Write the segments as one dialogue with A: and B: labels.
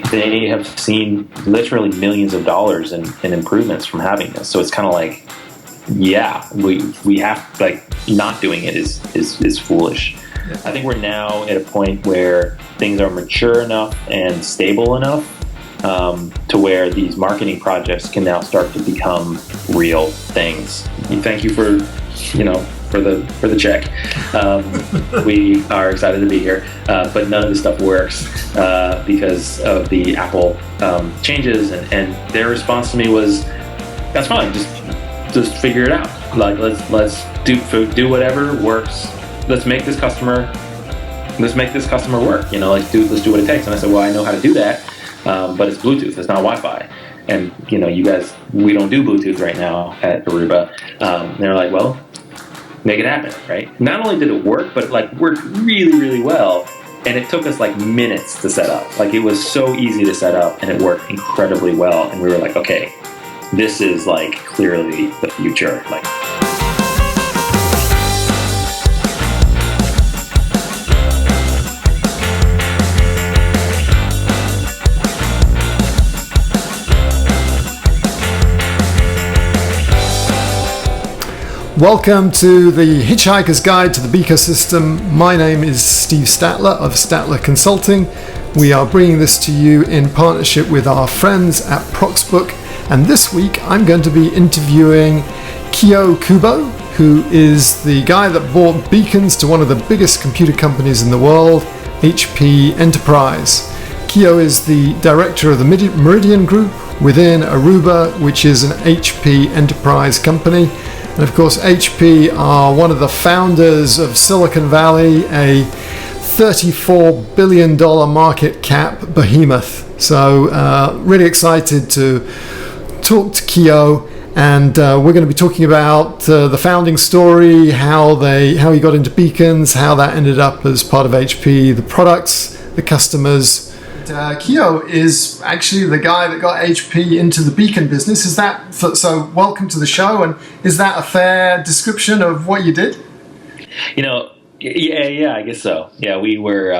A: they have seen literally millions of dollars in improvements from having this. So it's kind of like, yeah, we have, like, not doing it is foolish. I think we're now at a point where things are mature enough and stable enough to where these marketing projects can now start to become real things. Thank you for the check. We are excited to be here, but none of this stuff works because of the Apple changes, and their response to me was, "That's fine. Just figure it out. Like let's do whatever works. Let's make this customer work. Let's do what it takes." And I said, "Well, I know how to do that, but it's Bluetooth. It's not Wi-Fi. And you guys, we don't do Bluetooth right now at Aruba." And they're like, "Well, make it happen," right? Not only did it work, but it worked really, really well. And it took us minutes to set up. It was so easy to set up, and it worked incredibly well. And we were like, okay, this is clearly the future.
B: Welcome to the Hitchhiker's Guide to the Ecosystem. My name is Steve Statler of Statler Consulting. We are bringing this to you in partnership with our friends at Proxbook. And this week I'm going to be interviewing Kubo, who is the guy that brought beacons to one of the biggest computer companies in the world, HPE Enterprise. Kiyo is the director of the Meridian group within Aruba, which is an HPE Enterprise company. And of course, HP are one of the founders of Silicon Valley, a $34 billion market cap behemoth. So really excited to talk to Kiyo, and we're going to be talking about the founding story, how he got into beacons, how that ended up as part of HP, the products, the customers. Kiyo is actually the guy that got HP into the beacon business. Is that so? Welcome to the show, and is that a fair description of what you did?
A: Yeah, I guess so. Yeah, we were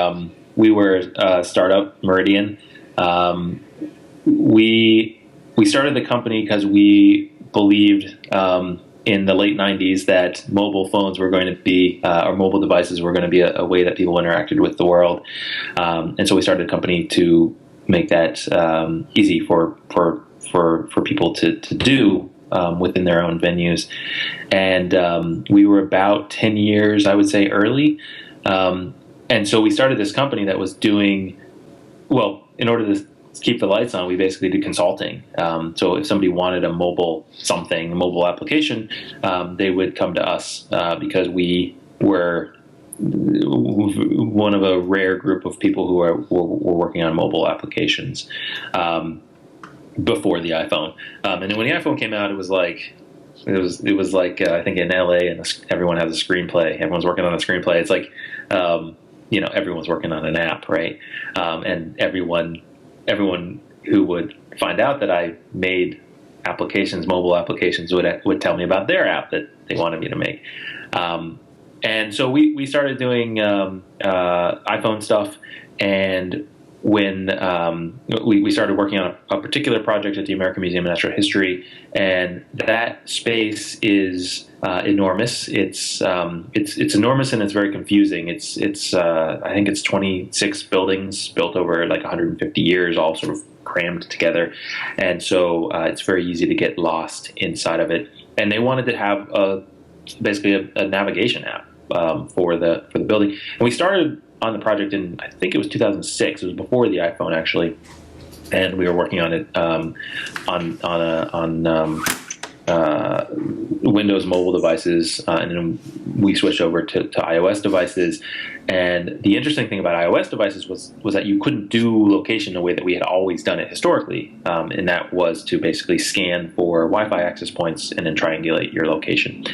A: startup Meridian. We started the company because we believed in the late 90s that mobile phones were going to be, or mobile devices were going to be a way that people interacted with the world. And so we started a company to make that easy for people to do within their own venues. And we were about 10 years, I would say, early. And so we started this company that was doing, well, in order to keep the lights on, we basically did consulting. So if somebody wanted a mobile application, they would come to us because we were one of a rare group of people who were working on mobile applications before the iPhone. And then when the iPhone came out, it was like I think in LA, and everyone has a screenplay. Everyone's working on a screenplay. It's like everyone's working on an app, right? And everyone who would find out that I made mobile applications, would tell me about their app that they wanted me to make. And so we started doing iPhone stuff, and when we started working on a particular project at the American Museum of Natural History, and that space is enormous. It's enormous, and it's very confusing. It's I think it's 26 buildings built over 150 years, all sort of crammed together, and so it's very easy to get lost inside of it. And they wanted to have basically a navigation app for the building, and we started on the project in, I think it was 2006. It was before the iPhone, actually, and we were working on it on Windows mobile devices, and then we switched over to iOS devices. And the interesting thing about iOS devices was that you couldn't do location the way that we had always done it historically, and that was to basically scan for Wi-Fi access points and then triangulate your location.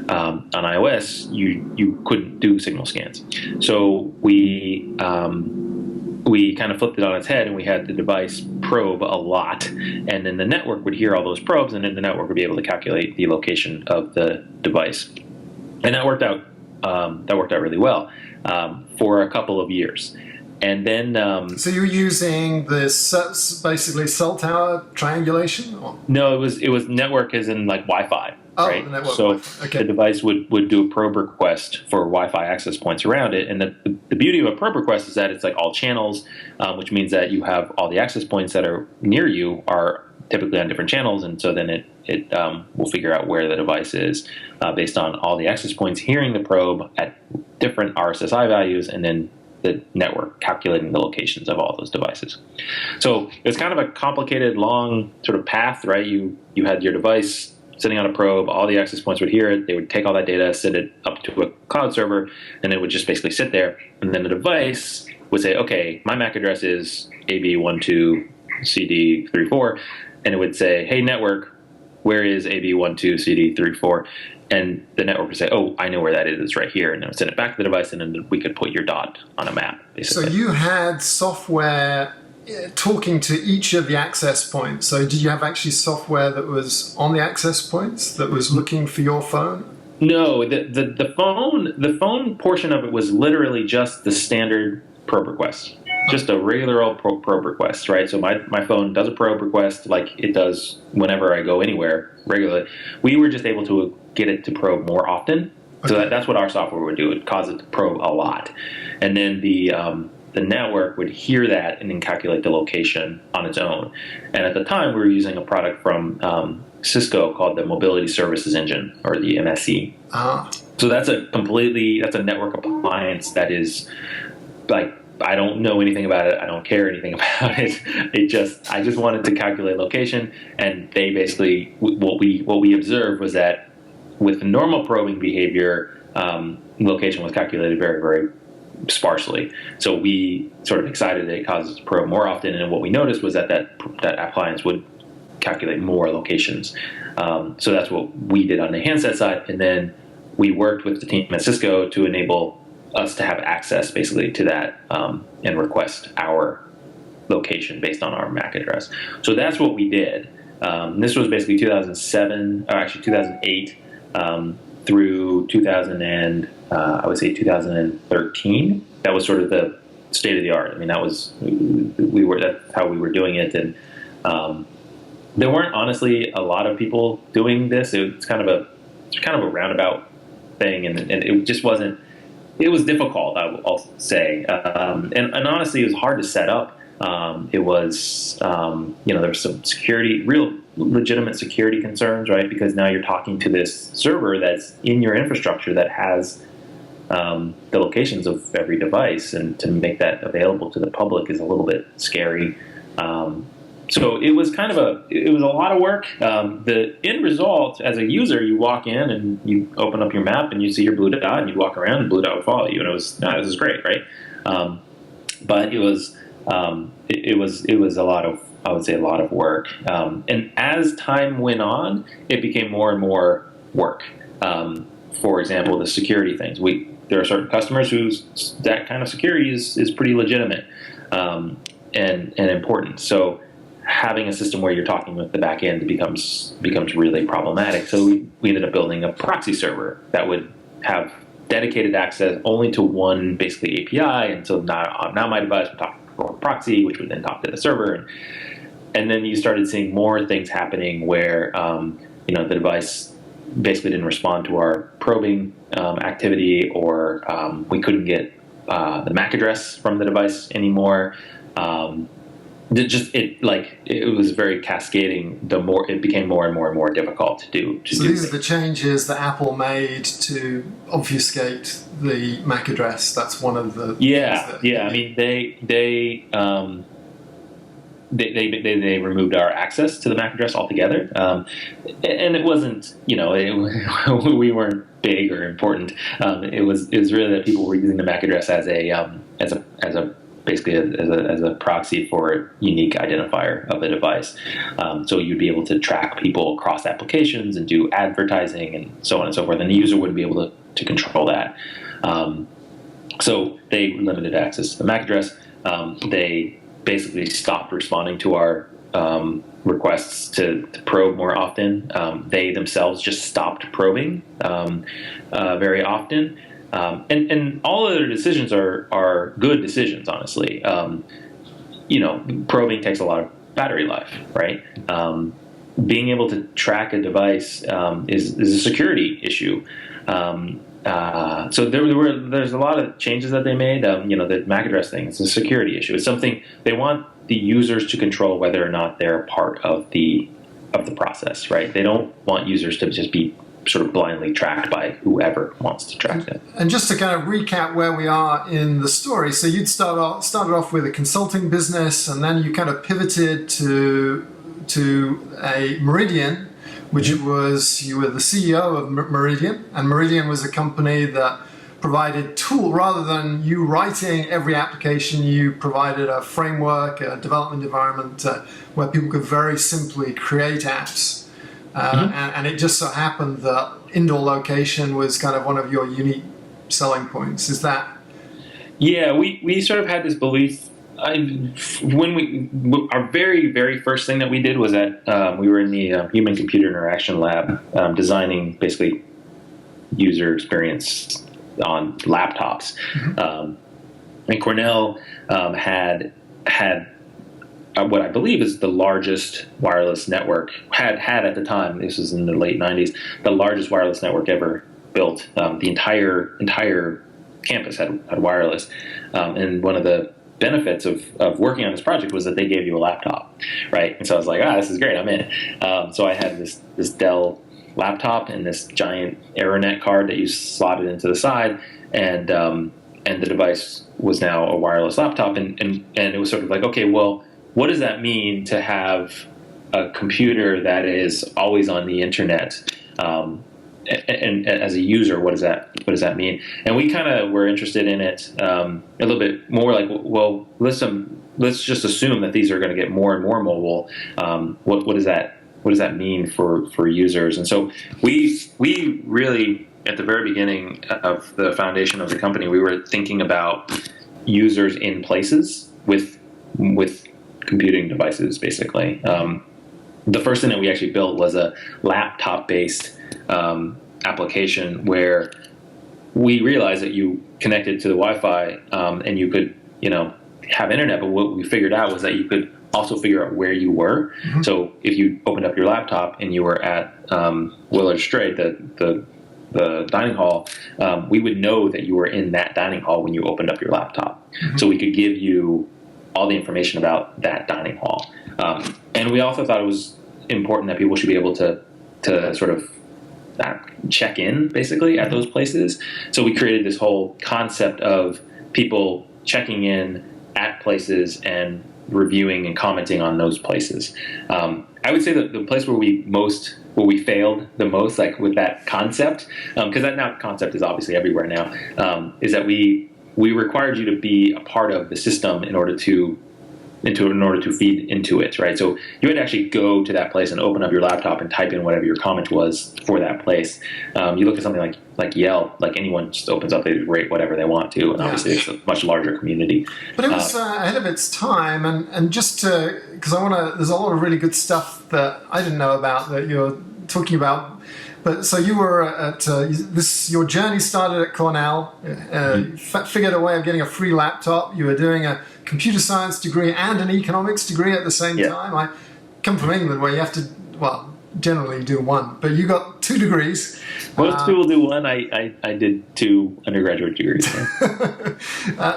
A: On iOS, you couldn't do signal scans, so we kind of flipped it on its head, and we had the device probe a lot, and then the network would hear all those probes, and then the network would be able to calculate the location of the device, and that worked out really well for a couple of years. And then
B: So you're using basically cell tower triangulation? Or?
A: no, it was network as in like Wi-Fi,
B: Oh,
A: right?
B: the network
A: So
B: Wi-Fi. Okay.
A: the device would do a probe request for Wi-Fi access points around it, and the beauty of a probe request is that it's like all channels, which means that you have all the access points that are near you are typically on different channels, and so then it will figure out where the device is based on all the access points hearing the probe at different RSSI values, and then the network calculating the locations of all those devices. So it's kind of a complicated, long sort of path, right? You had your device sitting on a probe, all the access points would hear it, they would take all that data, send it up to a cloud server, and it would just basically sit there. And then the device would say, okay, my MAC address is AB12CD34, and it would say, hey, network, where is AB12CD34? And the network would say, oh, I know where that is. It's right here. And it would send it back to the device, and then we could put your dot on a map, basically.
B: So you had software talking to each of the access points. So did you have actually software that was on the access points that was looking for your phone?
A: No, the phone portion of it was literally just the standard probe request. Just a regular old probe request, right? So my phone does a probe request like it does whenever I go anywhere regularly. We were just able to get it to probe more often. So that's what our software would do. It would cause it to probe a lot. And then the network would hear that and then calculate the location on its own. And at the time, we were using a product from Cisco called the Mobility Services Engine, or the MSE. So that's a network appliance that is like, I don't know anything about it. I don't care anything about it. I just wanted to calculate location, and they basically, what we observed was that with normal probing behavior, location was calculated very, very sparsely. So we sort of excited that it causes to probe more often, and what we noticed was that appliance would calculate more locations. So that's what we did on the handset side, and then we worked with the team at Cisco to enable us to have access basically to that and request our location based on our MAC address. So that's what we did. This was basically 2008 through 2013. That was sort of the state of the art. I mean, that's how we were doing it, and there weren't honestly a lot of people doing this. It's kind of a roundabout thing, and it just wasn't. It was difficult, I'll say, and honestly, it was hard to set up. It was, there was some real legitimate security concerns, right? Because now you're talking to this server that's in your infrastructure that has the locations of every device, and to make that available to the public is a little bit scary. So it was a lot of work. The end result, as a user, you walk in and you open up your map and you see your blue dot, and you walk around and blue dot would follow you, and this is great, right? But it was a lot of, I would say, a lot of work. And as time went on, it became more and more work. For example, the security things. There are certain customers whose that kind of security is pretty legitimate and important. So having a system where you're talking with the back end becomes really problematic. So we ended up building a proxy server that would have dedicated access only to one basically API. And so now my device would talk to a proxy, which would then talk to the server. And then you started seeing more things happening where the device basically didn't respond to our probing activity, or we couldn't get the MAC address from the device anymore. It was very cascading. It became more and more and more difficult to do.
B: So these are the changes that Apple made to obfuscate the MAC address. That's one of the
A: I mean, they removed our access to the MAC address altogether, and it wasn't we weren't big or important. It was really that people were using the MAC address as a basically as a proxy for a unique identifier of a device. So you'd be able to track people across applications and do advertising and so on and so forth, and the user wouldn't be able to control that. So they limited access to the MAC address. They basically stopped responding to our requests to probe more often. They themselves just stopped probing very often. And all of their decisions are good decisions, honestly. Probing takes a lot of battery life, right? Being able to track a device is a security issue. So there's a lot of changes that they made. The MAC address thing is a security issue. It's something they want the users to control whether or not they're part of the process, right? They don't want users to just be sort of blindly tracked by whoever wants to track them.
B: And just to kind of recap where we are in the story, so you'd started off with a consulting business, and then you kind of pivoted to a Meridian, which was, you were the CEO of Meridian, and Meridian was a company that provided tool rather than you writing every application. You provided a framework, a development environment where people could very simply create apps. And it just so happened that indoor location was kind of one of your unique selling points. Is that?
A: Yeah, we sort of had this belief. Our very, very first thing that we did was that we were in the human-computer interaction lab designing basically user experience on laptops. And Cornell had what I believe is the largest wireless network, had at the time, this was in the late 90s, the largest wireless network ever built. The entire campus had wireless. And one of the benefits of working on this project was that they gave you a laptop, right? And so I was like, this is great, I'm in. So I had this Dell laptop and this giant Aeronet card that you slotted into the side, and the device was now a wireless laptop, and it was sort of like, okay, well, what does that mean to have a computer that is always on the internet? And as a user, what does that mean? And we kind of were interested in it a little bit more. Like, well, let's just assume that these are going to get more and more mobile. What does that mean for users? And so we really, at the very beginning of the foundation of the company, we were thinking about users in places with computing devices, basically. The first thing that we actually built was a laptop-based application where we realized that you connected to the Wi-Fi and you could, have internet. But what we figured out was that you could also figure out where you were. Mm-hmm. So if you opened up your laptop and you were at Willard Strait, the dining hall, we would know that you were in that dining hall when you opened up your laptop. Mm-hmm. So we could give you all the information about that dining hall. And we also thought it was important that people should be able to sort of check in, basically, at those places. So we created this whole concept of people checking in at places and reviewing and commenting on those places. I would say that the place where we failed the most, like with that concept, because that now concept is obviously everywhere now, is that we required you to be a part of the system in order to feed into it, right? So you had to actually go to that place and open up your laptop and type in whatever your comment was for that place. You look at something like Yelp, like anyone just opens up, they rate whatever they want to, and obviously it's a much larger community.
B: But it was ahead of its time, and just because there's a lot of really good stuff that I didn't know about that you're talking about. But so you were at your journey started at Cornell. Figured a way of getting a free laptop. You were doing a computer science degree and an economics degree at the same time. I come from England where you have to, generally do one, but you got 2 degrees.
A: Most people do one. I did 2 undergraduate degrees.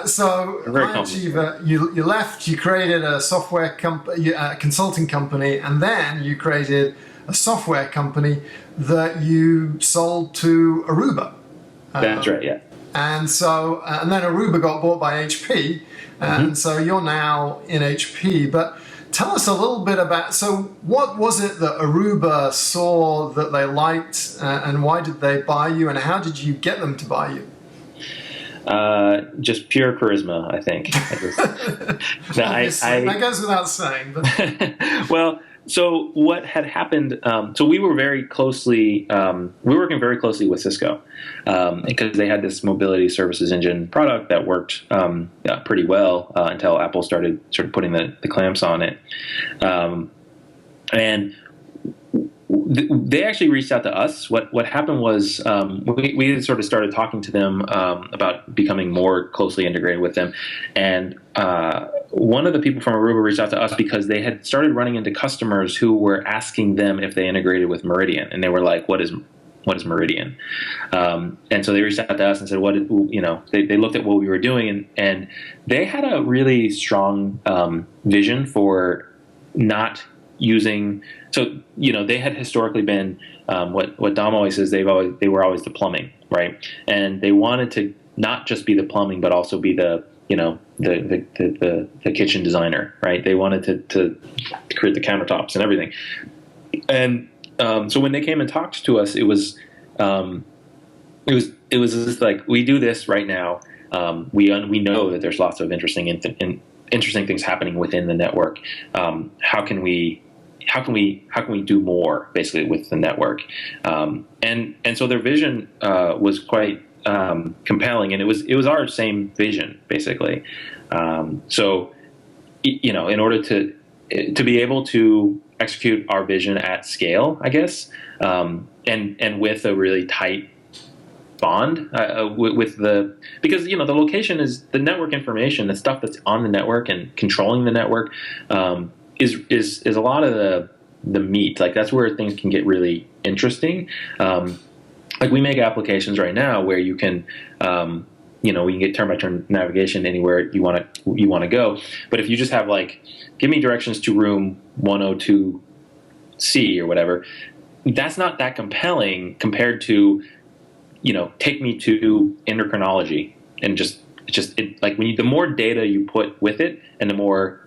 B: So high achiever, you left. You created a software consulting company, and then you created a software company that you sold to Aruba.
A: That's right, yeah.
B: And so, and then Aruba got bought by HP, and so you're now in HP. But tell us a little bit about, so what was it that Aruba saw that they liked, and why did they buy you, and how did you get them to buy you?
A: Just pure charisma, I think.
B: That goes without saying. But.
A: Well, so what had happened, so we were very closely, we were working very closely with Cisco because they had this mobility services engine product that worked pretty well until Apple started putting the clamps on it. And they actually reached out to us. What happened was we had sort of started talking to them about becoming more closely integrated with them, and one of the people from Aruba reached out to us because they had started running into customers who were asking them if they integrated with Meridian, and they were like, "What is Meridian?" And so they reached out to us and said, they looked at what we were doing, and they had a really strong vision for not using. So, they had historically been what Dom always says. They were always the plumbing, right? And they wanted to not just be the plumbing, but also be the kitchen designer, right? They wanted to create the countertops and everything. And so when they came and talked to us, it was just like, we do this right now. We know that there's lots of interesting things happening within the network. How can we do more, basically, with the network? And so their vision was quite compelling, and it was our same vision, basically. So in order to be able to execute our vision at scale, I guess, and with a really tight bond because the location is the network information, the stuff that's on the network and controlling the network is a lot of the meat. Like, that's where things can get really interesting. Like, we make applications right now where you can we can get turn-by-turn navigation anywhere you want to go. But if you just have, like, give me directions to room 102C or whatever, that's not that compelling compared to, take me to endocrinology. And the more data you put with it, and the more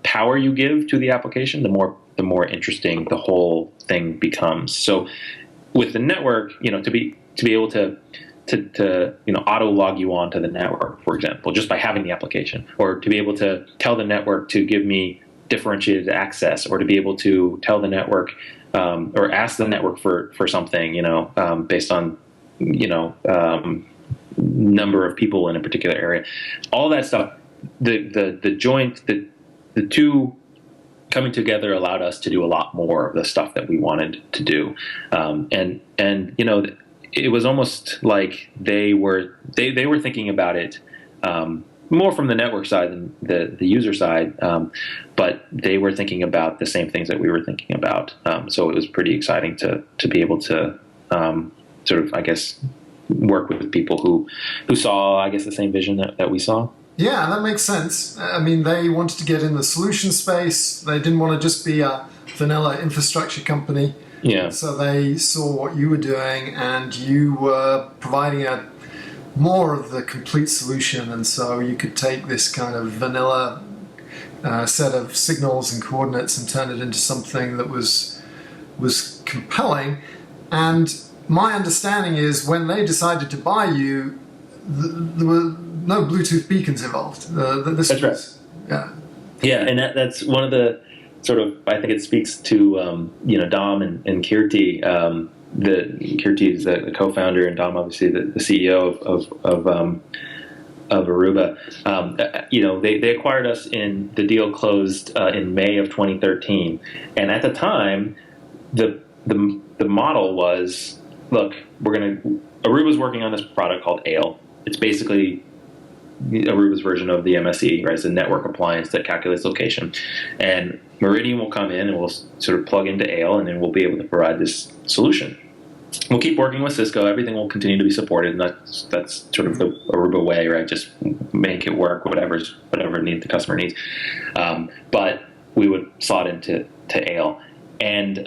A: power you give to the application, the more interesting the whole thing becomes. So with the network, to be able to auto log you onto the network, for example, just by having the application, or to be able to tell the network to give me differentiated access, or to be able to tell the network or ask the network for something, based on number of people in a particular area, all that stuff. The two coming together allowed us to do a lot more of the stuff that we wanted to do, and it was almost like they were thinking about it more from the network side than the user side, but they were thinking about the same things that we were thinking about. So it was pretty exciting to be able to sort of, I guess, work with people who saw, I guess, the same vision that we saw.
B: Yeah, that makes sense. I mean, they wanted to get in the solution space. They didn't want to just be a vanilla infrastructure company.
A: Yeah.
B: So they saw what you were doing, and you were providing more of the complete solution. And so you could take this kind of vanilla set of signals and coordinates and turn it into something that was compelling. And my understanding is, when they decided to buy you, there were no Bluetooth beacons involved.
A: That's right.
B: Yeah.
A: Yeah, and that's one of the sort of, I think it speaks to Dom and Kirti. Kirti is the co-founder, and Dom, obviously, the CEO of Aruba. They acquired us the deal closed in May of 2013, and at the time, the model was, look, Aruba's working on this product called Ale. It's basically Aruba's version of the MSE, right? It's a network appliance that calculates location. And Meridian will come in and we'll sort of plug into Ale, and then we'll be able to provide this solution. We'll keep working with Cisco. Everything will continue to be supported, and that's sort of the Aruba way, right? Just make it work, whatever the customer needs. But we would slot into Ale. And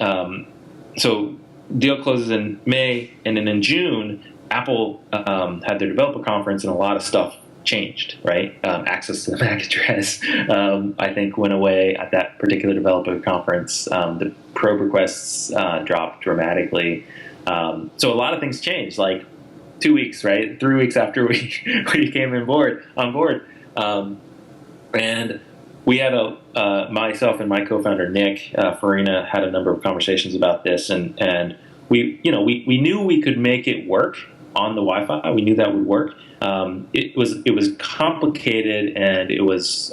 A: so deal closes in May, and then in June, Apple had their developer conference, and a lot of stuff changed, right? Access to the MAC address, I think, went away at that particular developer conference. The probe requests dropped dramatically. So a lot of things changed, like 2 weeks, right? 3 weeks after we came on board. And we had myself and my co-founder, Nick Farina, had a number of conversations about this, and we knew we could make it work on the Wi-Fi. We knew that would work. It was complicated, and it was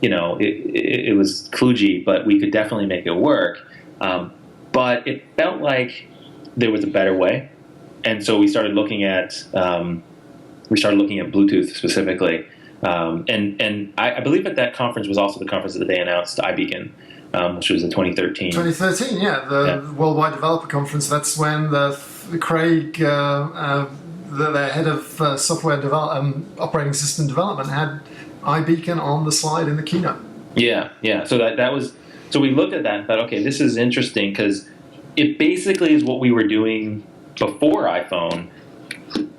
A: it was kludgy, but we could definitely make it work. but it felt like there was a better way, and so we started looking at Bluetooth specifically. And I believe at that conference was also the conference that they announced iBeacon, which was the 2013.
B: 2013, yeah, the Worldwide Developer Conference. That's when Craig, the head of software operating system development, had iBeacon on the slide in the keynote.
A: Yeah. So that was. So we looked at that and thought, okay, this is interesting because it basically is what we were doing before iPhone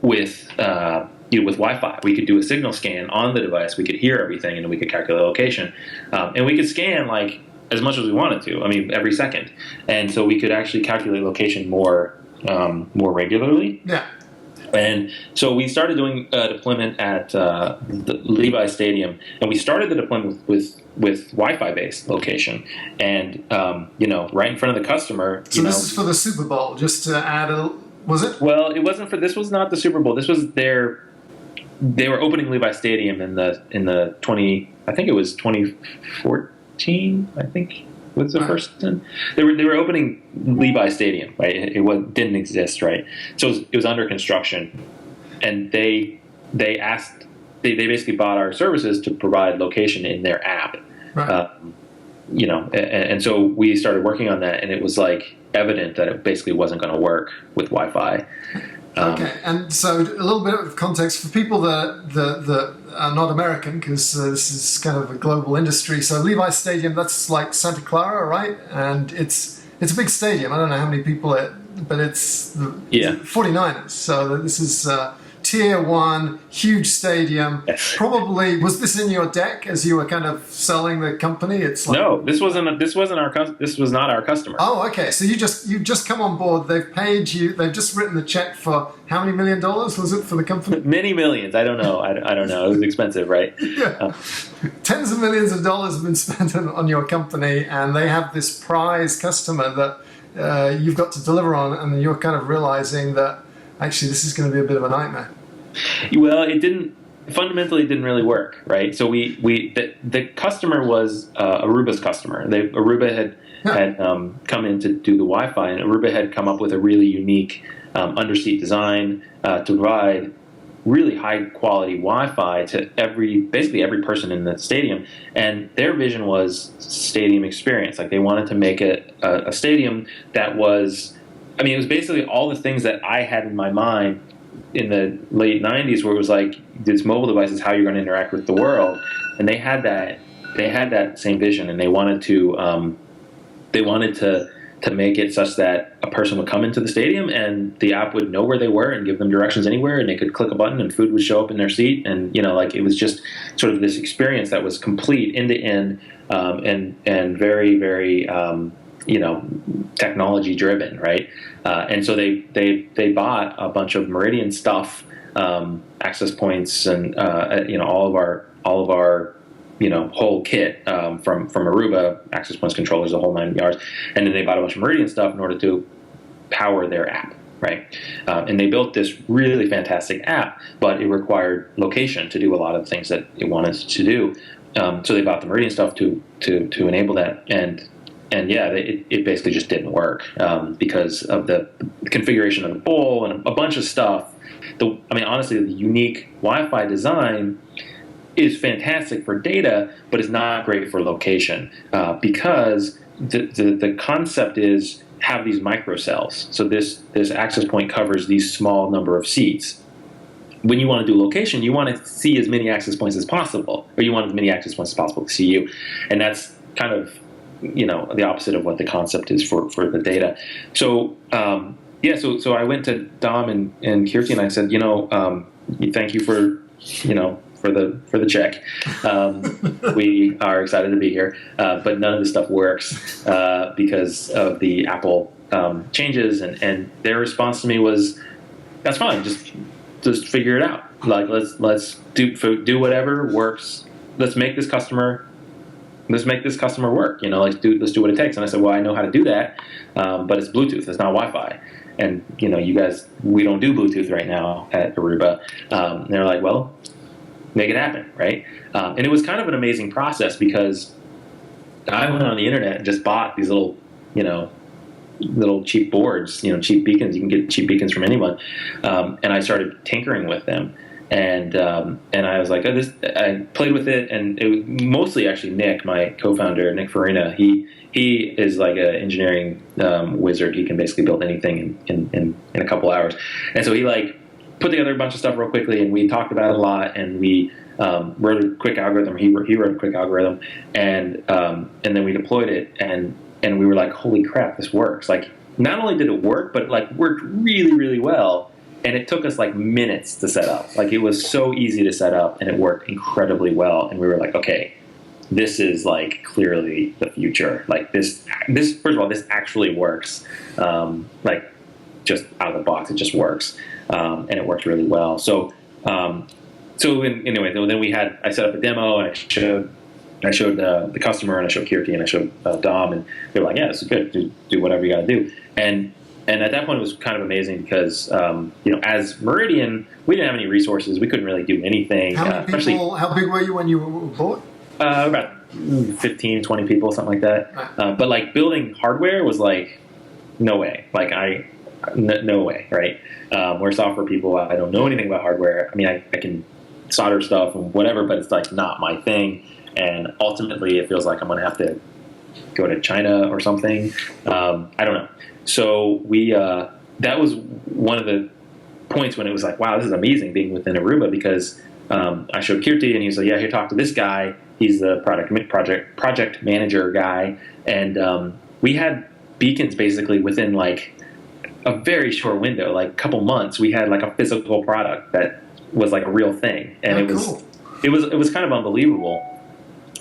A: with with Wi-Fi. We could do a signal scan on the device. We could hear everything, and we could calculate location, and we could scan like as much as we wanted to. I mean, every second, and so we could actually calculate location more regularly.
B: Yeah.
A: And so we started doing a deployment at the Levi Stadium, and we started the deployment with Wi-Fi based location, and right in front of the customer.
B: So this is for the Super Bowl. Just to add was it?
A: Well, it wasn't for. This was not the Super Bowl. This was They were opening Levi Stadium in the 20. I think it was 2014. I think was the first one. They were opening Levi Stadium, right? It didn't exist, right? So it was under construction, and they basically bought our services to provide location in their app.
B: Right.
A: And so we started working on that, and it was like evident that it basically wasn't going to work with Wi-Fi.
B: Okay, and so a little bit of context for people that are not American, because this is kind of a global industry. So Levi Stadium, that's like Santa Clara, right? And it's a big stadium. I don't know how many people but it's the 49ers. So this is Tier 1, huge stadium.
A: Yes.
B: Probably, was this in your deck as you were kind of selling the company? It's like,
A: no, this was not our customer.
B: Oh, okay. So you've just come on board. They've paid you. They've just written the check for how many $1 million was it for the company?
A: Many millions. I don't know. I don't know. It was expensive, right?
B: Yeah. Tens of millions of dollars have been spent on your company, and they have this prize customer that you've got to deliver on, and you're kind of realizing that actually this is going to be a bit of a nightmare.
A: Well, fundamentally it didn't really work, right? So the customer was Aruba's customer. Aruba had come in to do the Wi-Fi, and Aruba had come up with a really unique underseat design to provide really high quality Wi-Fi to basically every person in the stadium. And their vision was stadium experience. Like they wanted to make a stadium that was, it was basically all the things that I had in my mind in the late 90s, where it was like this mobile device is how you're going to interact with the world, and they had that same vision, and they wanted to make it such that a person would come into the stadium and the app would know where they were and give them directions anywhere, and they could click a button and food would show up in their seat, and it was just sort of this experience that was complete end to end, and very, very technology driven, right? And so they bought a bunch of Meridian stuff, access points, and all of our whole kit from Aruba, access points, controllers, the whole 9 yards, and then they bought a bunch of Meridian stuff in order to power their app, right? And they built this really fantastic app, but it required location to do a lot of the things that it wanted to do. So they bought the Meridian stuff to enable that, and yeah, it basically just didn't work because of the configuration of the bowl and a bunch of stuff. Honestly, the unique Wi-Fi design is fantastic for data, but is not great for location because the concept is have these microcells. So this access point covers these small number of seats. When you want to do location, you want to see as many access points as possible, or you want as many access points as possible to see you, and that's kind of the opposite of what the concept is for the data. So so I went to Dom and Kirti, and I said, thank you for for the check. We are excited to be here, but none of this stuff works because of the Apple changes, and their response to me was, that's fine, just figure it out. Like let's do whatever works. Let's make this customer work. Let's do what it takes. And I said, well, I know how to do that, but it's Bluetooth. It's not Wi-Fi. And you guys, we don't do Bluetooth right now at Aruba. And they're like, well, make it happen, right? And it was kind of an amazing process because I went on the internet and just bought these little, little cheap boards, cheap beacons. You can get cheap beacons from anyone. And I started tinkering with them. And I was like, I played with it, and it was mostly actually Nick, my co-founder, Nick Farina. He is like an engineering wizard. He can basically build anything in a couple hours. And so he like put together a bunch of stuff real quickly, and we talked about it a lot, and we wrote a quick algorithm. He wrote a quick algorithm, and then we deployed it, and we were like, holy crap, this works. Like, not only did it work, but it like worked really, really well. And it took us like minutes to set up. Like, it was so easy to set up, and it worked incredibly well. And we were like, okay, this is like clearly the future. Like this first of all, this actually works. Like, just out of the box, it just works. And it worked really well. Anyway, then I set up a demo, and I showed the customer, and I showed Kirti, and I showed Dom, and they were like, yeah, this is good. Do whatever you got to do. And at that point, it was kind of amazing because, as Meridian, we didn't have any resources. We couldn't really do anything.
B: How big were you when you were bought?
A: About 15, 20 people, something like that. Right. But like building hardware was like, no way. Like no way, right? We're software people. I don't know anything about hardware. I mean, I can solder stuff and whatever, but it's like not my thing. And ultimately, it feels like I'm going to have to go to China or something. I don't know. So that was one of the points when it was like, wow, this is amazing being within Aruba, because I showed Kirti, and he was like, yeah, here, talk to this guy. He's the project manager guy. And we had beacons basically within like a very short window, like a couple months. We had like a physical product that was like a real thing. And it was kind of unbelievable.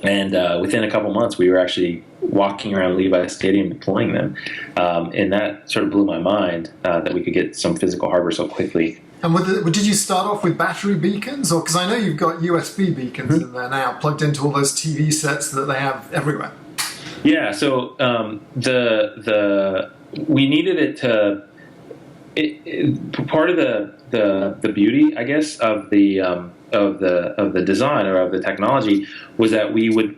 A: And within a couple months, we were actually walking around Levi Stadium deploying them. And that sort of blew my mind that we could get some physical hardware so quickly.
B: And did you start off with battery beacons? Or because I know you've got USB beacons in there now, plugged into all those TV sets that they have everywhere.
A: Yeah, so we needed it to... part of the beauty, I guess, of the design or of the technology was that we would,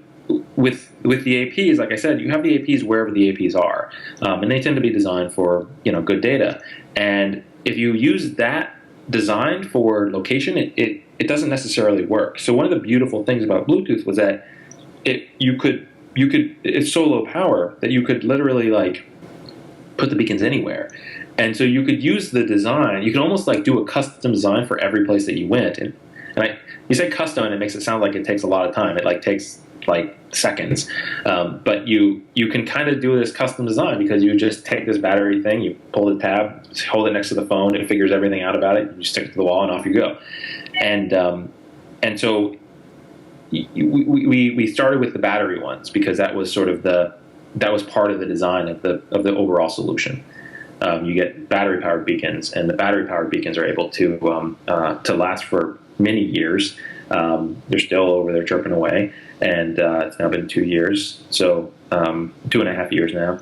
A: with the APs, like I said, you have the APs wherever the APs are, and they tend to be designed for good data. And if you use that design for location, it doesn't necessarily work. So one of the beautiful things about Bluetooth was that it's so low power that you could literally like put the beacons anywhere. And so you could use the design. You could almost like do a custom design for every place that you went. And you say custom, and it makes it sound like it takes a lot of time. It like takes like seconds. But you can kind of do this custom design because you just take this battery thing, you pull the tab, hold it next to the phone, it figures everything out about it. You stick it to the wall, and off you go. And so we started with the battery ones because that was sort of that was part of the design of the overall solution. You get battery-powered beacons, and the battery-powered beacons are able to last for many years. They're still over there chirping away, and it's now been 2 years, so 2.5 years now.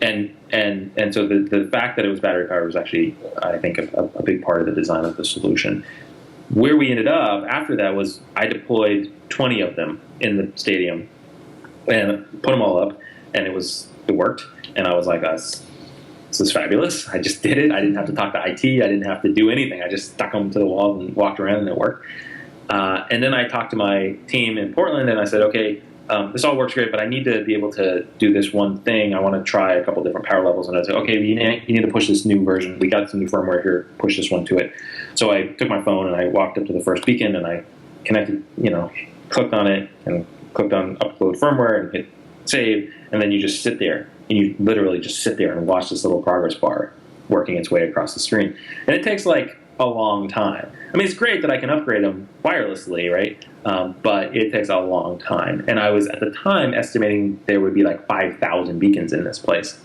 A: And so the fact that it was battery-powered was actually, I think, a big part of the design of the solution. Where we ended up after that was I deployed 20 of them in the stadium and put them all up, and it worked, and I was like, this is fabulous. I just did it. I didn't have to talk to IT. I didn't have to do anything. I just stuck them to the wall and walked around, and it worked. And then I talked to my team in Portland, and I said, okay, this all works great, but I need to be able to do this one thing. I want to try a couple different power levels. And I said, okay, you need to push this new version. We got some new firmware here. Push this one to it. So I took my phone, and I walked up to the first beacon, and I connected, clicked on it, and clicked on upload firmware, and hit save. And then you just sit there. And you literally just sit there and watch this little progress bar working its way across the screen. And it takes like a long time. I mean, it's great that I can upgrade them wirelessly, right? But it takes a long time. And I was, at the time, estimating there would be like 5,000 beacons in this place.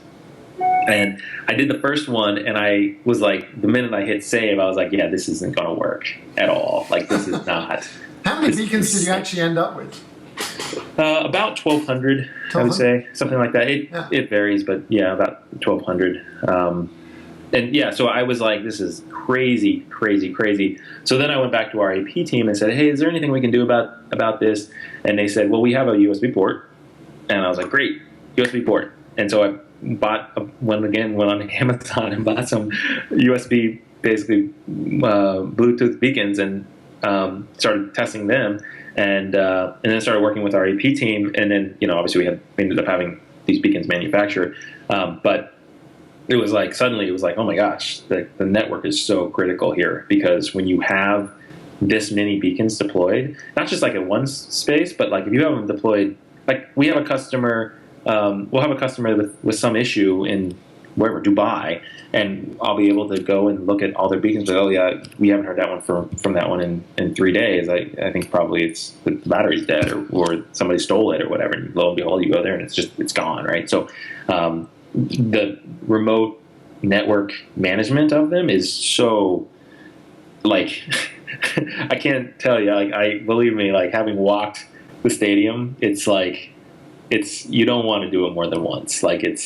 A: And I did the first one, and I was like, the minute I hit save, I was like, yeah, this isn't going to work at all. Like, this is not.
B: How many beacons did you actually end up with?
A: About 1,200, I would say, something like that. It varies, but yeah, about 1,200. And yeah, so I was like, this is crazy, crazy, crazy. So then I went back to our AP team and said, hey, is there anything we can do about this? And they said, well, we have a USB port. And I was like, great, USB port. And so went on Amazon and bought some USB, basically Bluetooth beacons, and started testing them, and then started working with our AP team, and then obviously we ended up having these beacons manufactured, but it was like suddenly it was like, oh my gosh, the network is so critical here, because when you have this many beacons deployed, not just like in one space, but like if you have them deployed, like we have a customer, we'll have a customer with some issue in wherever, Dubai, and I'll be able to go and look at all their beacons. Like, oh yeah, we haven't heard that one from that one in 3 days. I think probably it's the battery's dead, or somebody stole it or whatever. And lo and behold, you go there and it's gone, right? So the remote network management of them is so, like, I can't tell you. Like, believe me, like having walked the stadium, it's like, you don't want to do it more than once. Like and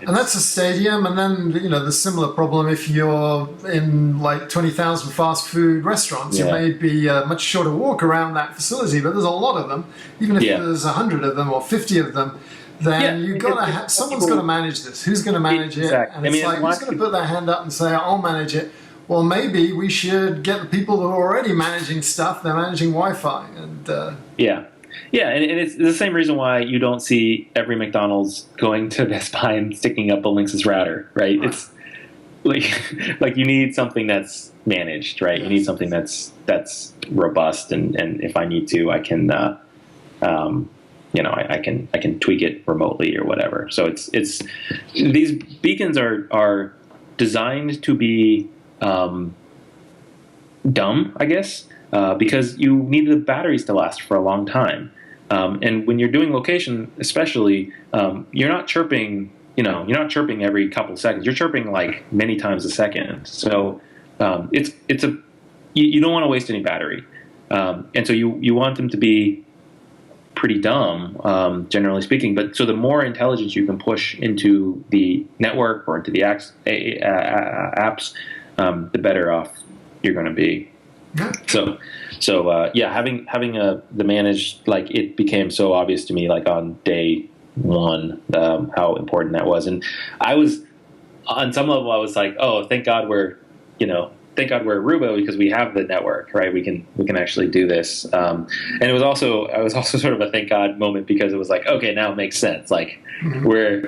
B: that's a stadium, and then the similar problem if you're in like 20,000 fast food restaurants. It may be a much shorter walk around that facility, but there's a lot of them. Even if there's 100 of them or 50 of them, then you got to someone's got to manage this. Who's going to manage it? And it's who's going to put their hand up and say, I'll manage it? Well, maybe we should get the people who are already managing stuff. They're managing Wi-Fi, and
A: Yeah, and it's the same reason why you don't see every McDonald's going to Best Buy and sticking up a Linksys router, right? It's like you need something that's managed, right? Yes. You need something that's robust, and if I need to, I can I can tweak it remotely or whatever. So it's these beacons are designed to be dumb, I guess. Because you need the batteries to last for a long time, and when you're doing location, especially, you're not chirping. You're not chirping every couple seconds. You're chirping like many times a second. So you don't want to waste any battery, and so you want them to be pretty dumb, generally speaking. But so the more intelligence you can push into the network or into the apps, the better off you're going to be.
B: Yeah.
A: So having the managed, like, it became so obvious to me, like on day one, how important that was. And I was, on some level, I was like, oh, thank God we're Aruba, because we have the network, right? We can actually do this. And I was also sort of a thank God moment, because it was like, okay, now it makes sense. Like, we're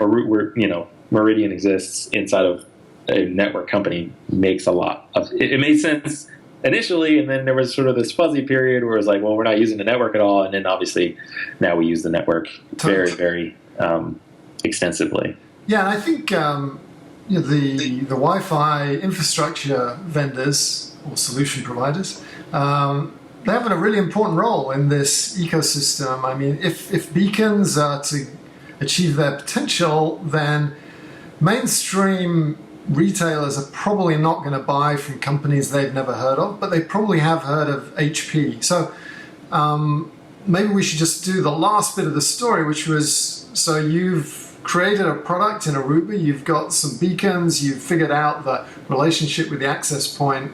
A: Meridian exists inside of a network company, makes a lot of it made sense initially, and then there was sort of this fuzzy period where it was like, well, we're not using the network at all, and then obviously now we use the network very, very extensively.
B: Yeah, and I think the Wi-Fi infrastructure vendors or solution providers, they have a really important role in this ecosystem. I mean, if beacons are to achieve their potential, then mainstream retailers are probably not going to buy from companies they've never heard of, but they probably have heard of HP. So maybe we should just do the last bit of the story, which was, so you've created a product in Aruba, you've got some beacons, you've figured out the relationship with the access point,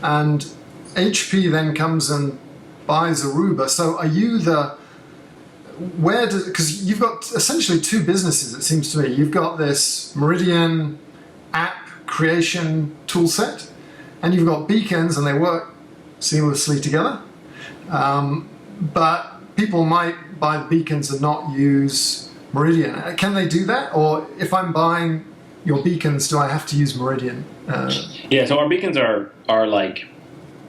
B: and HP then comes and buys Aruba. So are you because you've got essentially two businesses, it seems to me. You've got this Meridian app creation tool set, and you've got beacons, and they work seamlessly together. But people might buy the beacons and not use Meridian. Can they do that? Or if I'm buying your beacons, do I have to use Meridian?
A: So our beacons are like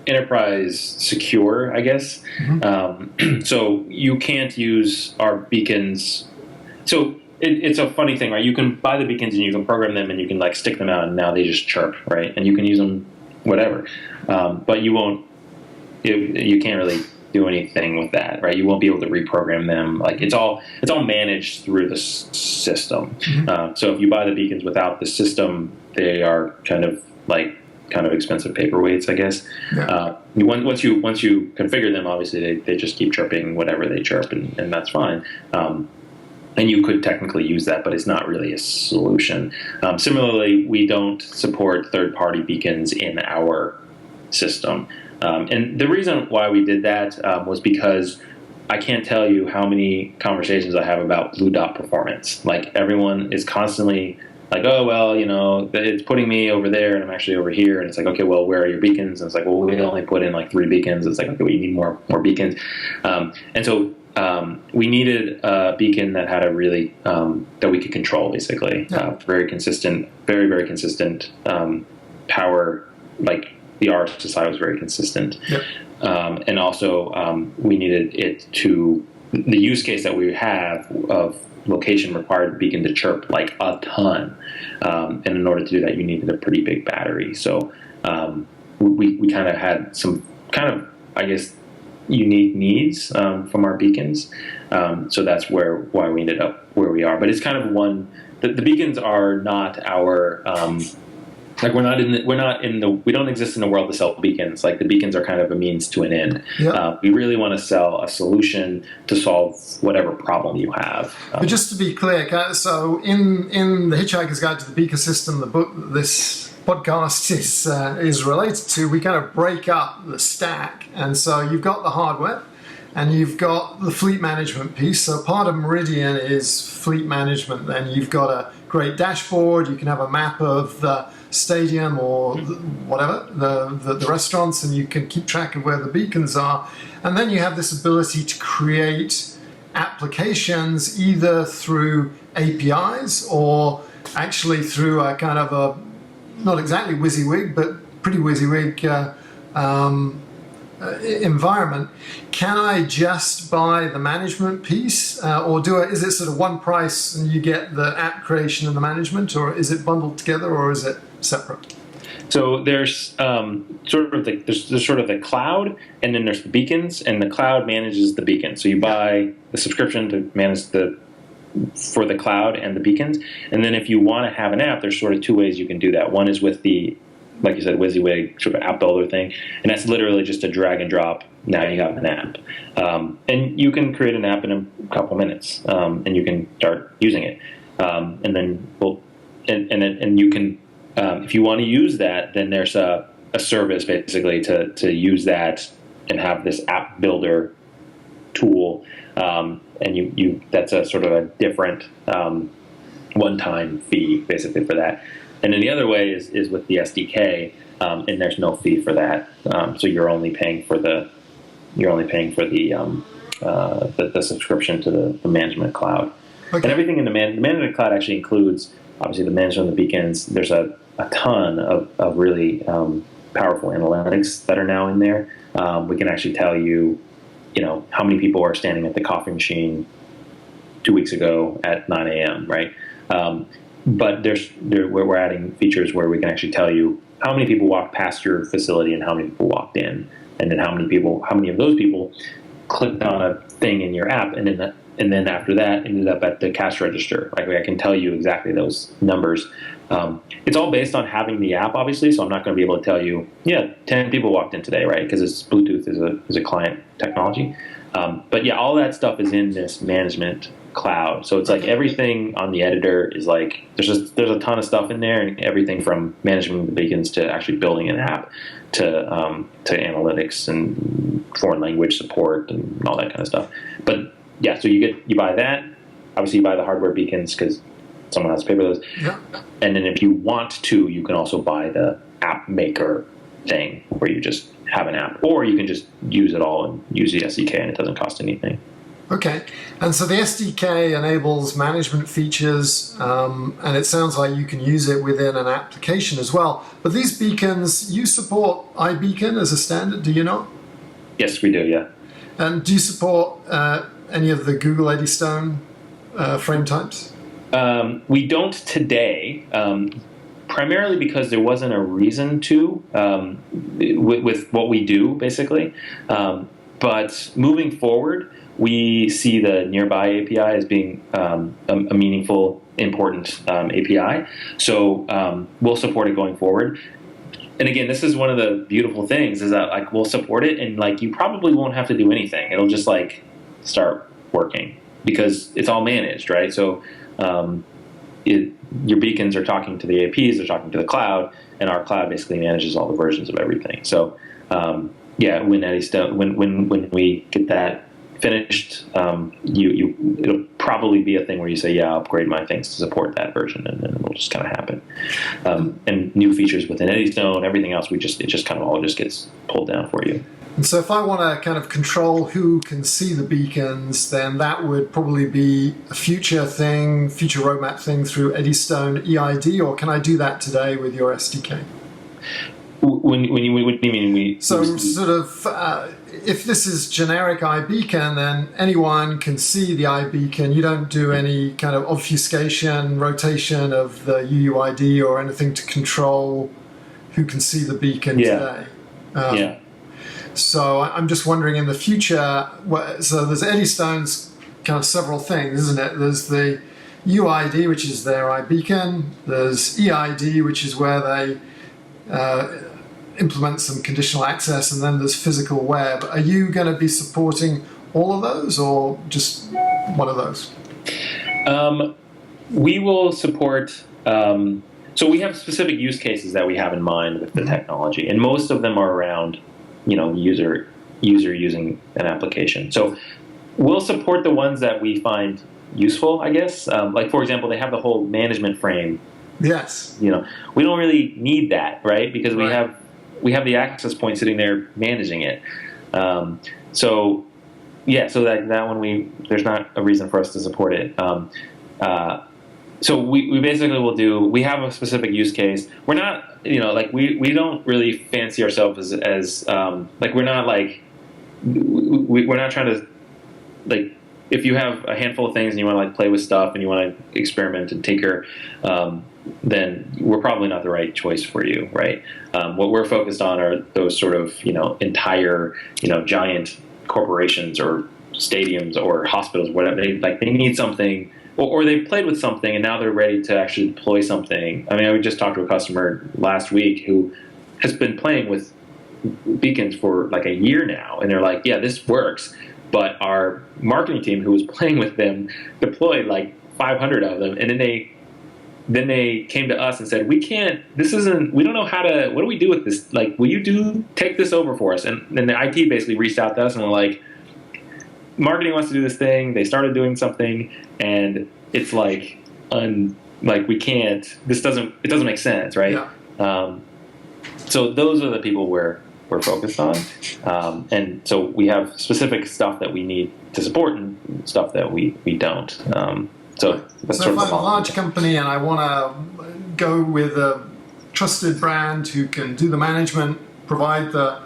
A: enterprise secure, I guess. So you can't use our beacons. So it's a funny thing, right? You can buy the beacons and you can program them and you can like stick them out, and now they just chirp, right? And you can use them whatever, but you won't. You can't really do anything with that, right? You won't be able to reprogram them. Like it's all managed through the system. So if you buy the beacons without the system, they are kind of expensive paperweights, I guess. Yeah. Once you configure them, obviously they just keep chirping whatever they chirp, and that's fine. And you could technically use that, but it's not really a solution. Similarly, we don't support third-party beacons in our system. And the reason why we did that was because I can't tell you how many conversations I have about blue dot performance. Like everyone is constantly like, oh, well, it's putting me over there and I'm actually over here. And it's like, okay, well, where are your beacons? And it's like, well, we only put in like 3 beacons. It's like, okay, well, you need more beacons. And so we needed a beacon that had a really, that we could control basically. Very consistent, very, very consistent power. Like the RSSI was very consistent. Yep. And also we needed it to, the use case that we have of location required the beacon to chirp like a ton. And in order to do that, you needed a pretty big battery. So we kind of had some kind of, I guess, unique needs from our beacons. So that's why we ended up where we are. But it's kind of the beacons are not our, like we don't exist in a world to sell beacons. Like the beacons are kind of a means to an end. Yep. We really want to sell a solution to solve whatever problem you have.
B: But just to be clear, so in the Hitchhiker's Guide to the Beacon System, the book that this podcast is related to, we kind of break up the stack. And so you've got the hardware and you've got the fleet management piece. So part of Meridian is fleet management. Then you've got a great dashboard. You can have a map of the stadium or whatever, the restaurants, and you can keep track of where the beacons are. And then you have this ability to create applications either through APIs or actually through a kind of a, not exactly WYSIWYG, but pretty WYSIWYG environment. Can I just buy the management piece, or is it sort of one price and you get the app creation and the management, or is it bundled together, or is it separate?
A: So there's sort of the cloud, and then there's the beacons, and the cloud manages the beacons. So you buy the subscription to manage for the cloud and the beacons, and then if you want to have an app, there's sort of 2 ways you can do that. One is with the, like you said, WYSIWYG sort of app builder thing, and that's literally just a drag and drop. Now you have an app, and you can create an app in a couple minutes, and you can start using it, and then and you can, if you want to use that, then there's a service basically to use that and have this app builder tool, and you that's a sort of a different one-time fee basically for that. And then the other way is with the SDK, and there's no fee for that. So you're only paying for the subscription to the management cloud. Okay. And everything in the management cloud actually includes obviously the management of the beacons. There's a ton of really powerful analytics that are now in there. We can actually tell you, how many people are standing at the coffee machine 2 weeks ago at 9 a.m. Right? But we're adding features where we can actually tell you how many people walked past your facility and how many people walked in, and then how many of those people clicked on a thing in your app, and then after that ended up at the cash register. Like I can tell you exactly those numbers. It's all based on having the app, obviously. So I'm not going to be able to tell you, 10 people walked in today, right? Because it's Bluetooth is a client technology. But yeah, all that stuff is in this management cloud. So it's like everything on the editor is like there's a ton of stuff in there, and everything from managing the beacons to actually building an app to analytics and foreign language support and all that kind of stuff. But yeah, so you buy that. Obviously, you buy the hardware beacons because someone has to pay for those. Yeah. And then if you want to, you can also buy the app maker thing where you just have an app, or you can just use it all and use the SDK and it doesn't cost anything.
B: Okay. And so the SDK enables management features, and it sounds like you can use it within an application as well. But these beacons, you support iBeacon as a standard, do you not?
A: Yes, we do, yeah.
B: And do you support any of the Google Eddystone frame types?
A: We don't today, primarily because there wasn't a reason to with what we do, basically. But moving forward, we see the Nearby API as being a meaningful, important API. So we'll support it going forward. And again, this is one of the beautiful things is that like we'll support it, and like you probably won't have to do anything. It'll just like start working because it's all managed, right? So your beacons are talking to the APs, they're talking to the cloud, and our cloud basically manages all the versions of everything. So when Eddystone, when we get that finished, it'll probably be a thing where you say, yeah, I'll upgrade my things to support that version, and then it'll just kind of happen. And new features within Eddystone, everything else, it just kind of all just gets pulled down for you.
B: And so if I want to kind of control who can see the beacons, then that would probably be a future roadmap thing through Eddystone EID, or can I do that today with your SDK?
A: What do you mean?
B: If this is generic iBeacon, then anyone can see the iBeacon. You don't do any kind of obfuscation, rotation of the UUID or anything to control who can see the beacon today. So I'm just wondering in the future, so there's Eddystone's kind of several things, isn't it? There's the UID, which is their iBeacon. There's EID, which is where they implement some conditional access, and then there's physical web. Are you going to be supporting all of those or just one of those?
A: We will support, so we have specific use cases that we have in mind with the technology, and most of them are around user using an application. So we'll support the ones that we find useful, I guess. Like, for example, they have the whole management frame.
B: Yes.
A: We don't really need that, right? Because we have the access point sitting there managing it. So that one there's not a reason for us to support it. So we basically will we have a specific use case. We're not, we don't really fancy ourselves as we're not we're not trying to, if you have a handful of things and you want to play with stuff and you want to experiment and tinker, then we're probably not the right choice for you, right? What we're focused on are those sort of, entire, giant corporations or stadiums or hospitals, whatever. They need something, or they've played with something and now they're ready to actually deploy something. I mean, I just talked to a customer last week who has been playing with beacons for like a year now, and they're like, yeah, this works. But our marketing team who was playing with them deployed like 500 of them, and then they came to us and said, we don't know what do we do with this? Like, will you take this over for us? And then the IT basically reached out to us and were like, marketing wants to do this thing. They started doing something, and it's we can't, it doesn't make sense, right? Yeah. So those are the people we're focused on. And so we have specific stuff that we need to support and stuff that we don't. So if I'm
B: a large company and I want to go with a trusted brand who can do the management, provide the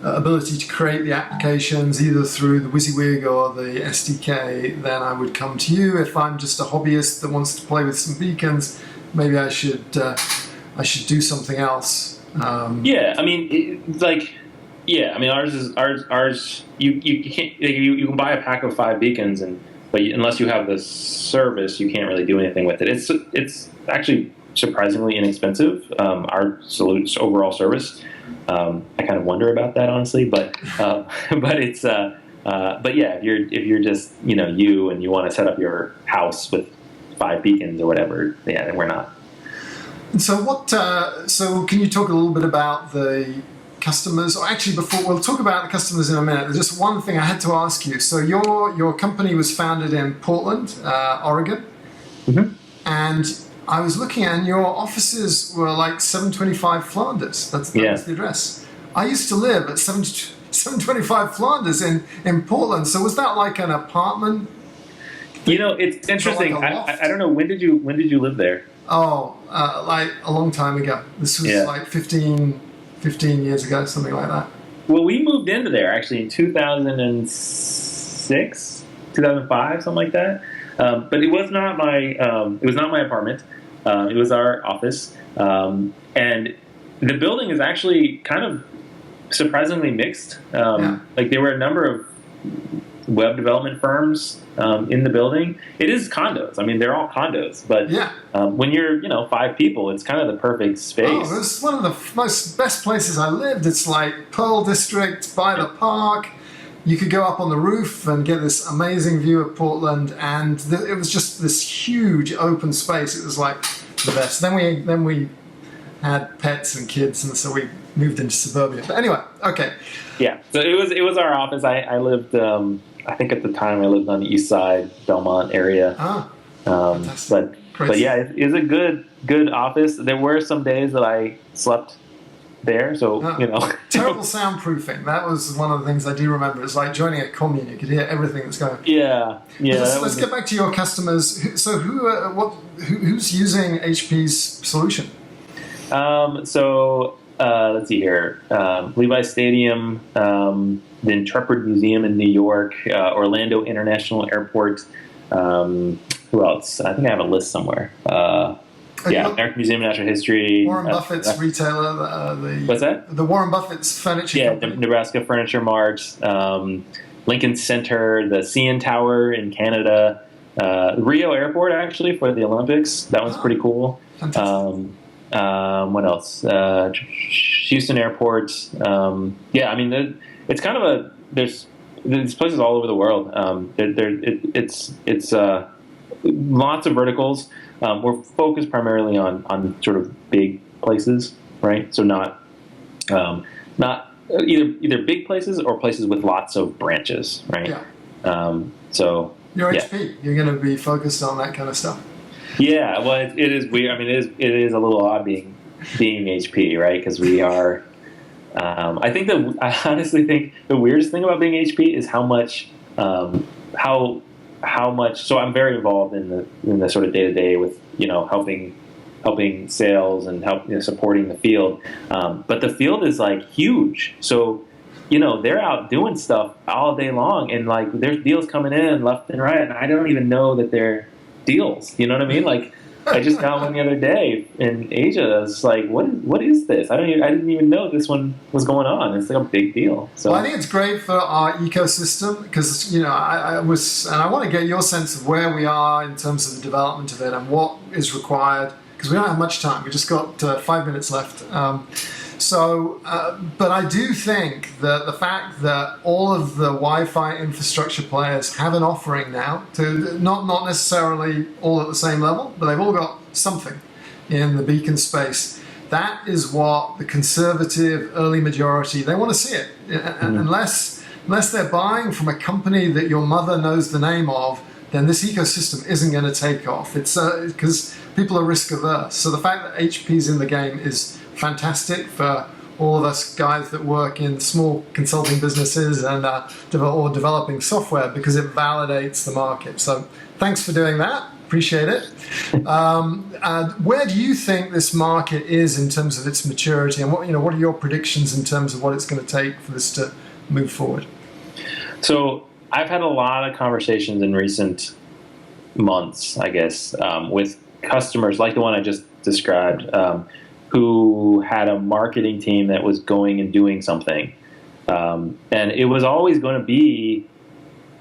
B: ability to create the applications either through the WYSIWYG or the SDK, then I would come to you. If I'm just a hobbyist that wants to play with some beacons, maybe I should do something else.
A: Ours is ours. You can't. You can buy a pack of 5 beacons, but unless you have the service, you can't really do anything with it. It's actually surprisingly inexpensive. Our overall service. I kind of wonder about that, honestly, but it's if you're just you and you want to set up your house with 5 beacons or whatever, then we're not.
B: And so so can you talk a little bit about the customers? Or actually, before we'll talk about the customers in a minute, there's just one thing I had to ask you. So your company was founded in Portland, Oregon, and I was looking and your offices were like 725 Flanders. That's the address. I used to live at 725 Flanders in Portland. So was that like an apartment?
A: It's interesting. I don't know. When did you live there?
B: Like a long time ago. This was like 15 years ago, something like that.
A: Well, we moved into there actually in 2006, 2005, something like that. But it was not my apartment. It was our office, and the building is actually kind of surprisingly mixed. Like there were a number of web development firms in the building. It is condos. I mean, they're all condos, but when you're 5 people, it's kind of the perfect space.
B: Oh, it's one of the best places I lived. It's like Pearl District by the park. You could go up on the roof and get this amazing view of Portland, and it was just this huge open space. It was like the best. Then we had pets and kids, and so we moved into suburbia. But anyway, okay.
A: Yeah, so it was our office. I lived I think at the time I lived on the east side, Belmont area.
B: Ah,
A: Um,
B: fantastic.
A: but yeah, it's a good office. There were some days that I slept there, so
B: Terrible soundproofing. That was one of the things I do remember. It's like joining a commune. You could hear everything that's going on.
A: Yeah.
B: Let's get back to your customers. So who's using HP's solution?
A: Let's see here. Levi Stadium, the Intrepid Museum in New York, Orlando International Airport. Who else? I think I have a list somewhere. American Museum of Natural History.
B: Warren Buffett's retailer.
A: What's that?
B: The Warren Buffett's furniture company.
A: Nebraska Furniture Mart, Lincoln Center, the CN Tower in Canada, Rio Airport, actually, for the Olympics. That one's pretty cool.
B: Fantastic.
A: What else? Houston Airport. It's kind of there's places all over the world. It's lots of verticals. We're focused primarily on sort of big places, right? So not either big places or places with lots of branches, right?
B: Yeah. You're
A: yeah.
B: HP. You're going to be focused on that kind of stuff.
A: Yeah, well, it is weird. I mean, it is a little odd being HP, right? Because we are. I honestly think the weirdest thing about being HP is how much. So I'm very involved in the sort of day to day with helping sales and supporting the field. But the field is like huge. So they're out doing stuff all day long, and like there's deals coming in left and right, and I don't even know that they're deals. You know what I mean? Like I just got one the other day in Asia. It's like, what is this? I didn't even know this one was going on. It's like a big deal. So
B: I think it's great for our ecosystem because I want to get your sense of where we are in terms of the development of it and what is required because we don't have much time. We just got 5 minutes left. But I do think that the fact that all of the Wi-Fi infrastructure players have an offering now, to not necessarily all at the same level, but they've all got something in the beacon space. That is what the conservative early majority, they want to see it. Unless they're buying from a company that your mother knows the name of, then this ecosystem isn't going to take off. It's because people are risk averse. So the fact that HP's in the game is fantastic for all of us guys that work in small consulting businesses and or developing software because it validates the market. So thanks for doing that. Appreciate it. Where do you think this market is in terms of its maturity, and what are your predictions in terms of what it's going to take for this to move forward?
A: So I've had a lot of conversations in recent months, I guess, with customers like the one I just described, who had a marketing team that was going and doing something. And it was always going to be,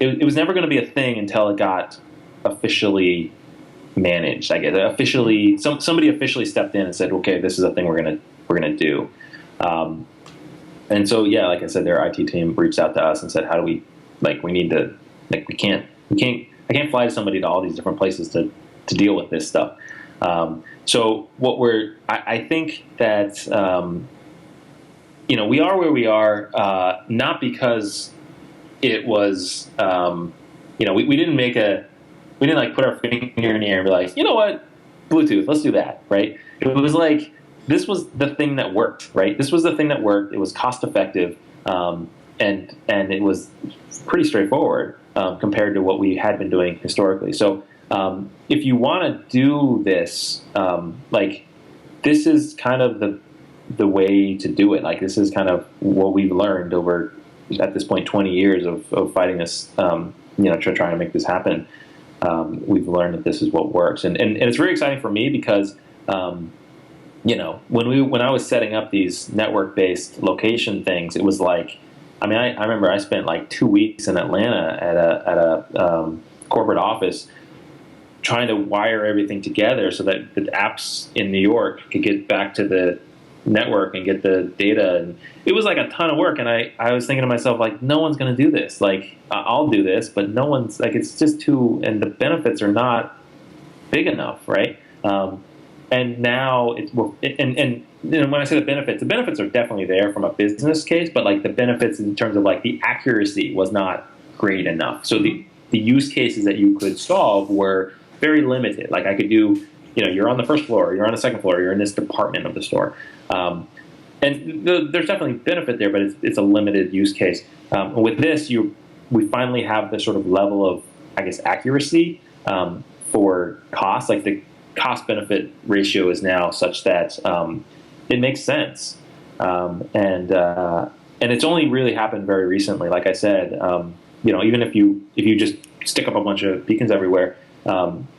A: it was never going to be a thing until it got officially managed, I guess. Somebody officially stepped in and said, okay, this is a thing we're gonna do. And so, yeah, like I said, their IT team reached out to us and said, how do we, we need to, I can't fly somebody to all these different places to deal with this stuff. So I think that, we are where we are, not because it was, we didn't put our finger in the air and be like, you know what, Bluetooth, let's do that, right? It was like, this was the thing that worked, right? This was the thing that worked. It was cost effective, and it was pretty straightforward compared to what we had been doing historically. So if you want to do this, this is kind of the way to do it. Like, this is kind of what we've learned over, at this point, 20 years of fighting this, trying to make this happen. We've learned that this is what works, and it's very exciting for me because, when I was setting up these network-based location things, it was like, I remember I spent 2 weeks in Atlanta at a corporate office trying to wire everything together so that the apps in New York could get back to the network and get the data. And it was a ton of work. And I was thinking to myself, no one's going to do this. I'll do this, but no one's it's just too, and the benefits are not big enough. Right. And now and when I say the benefits are definitely there from a business case, but the benefits in terms of the accuracy was not great enough. So the use cases that you could solve were very limited. Like I could do, you're on the first floor, you're on the second floor, you're in this department of the store. And there's definitely benefit there, but it's a limited use case. With this, we finally have this sort of level of, I guess, accuracy for cost. Like the cost-benefit ratio is now such that it makes sense. And it's only really happened very recently. Like I said, even if you just stick up a bunch of beacons everywhere,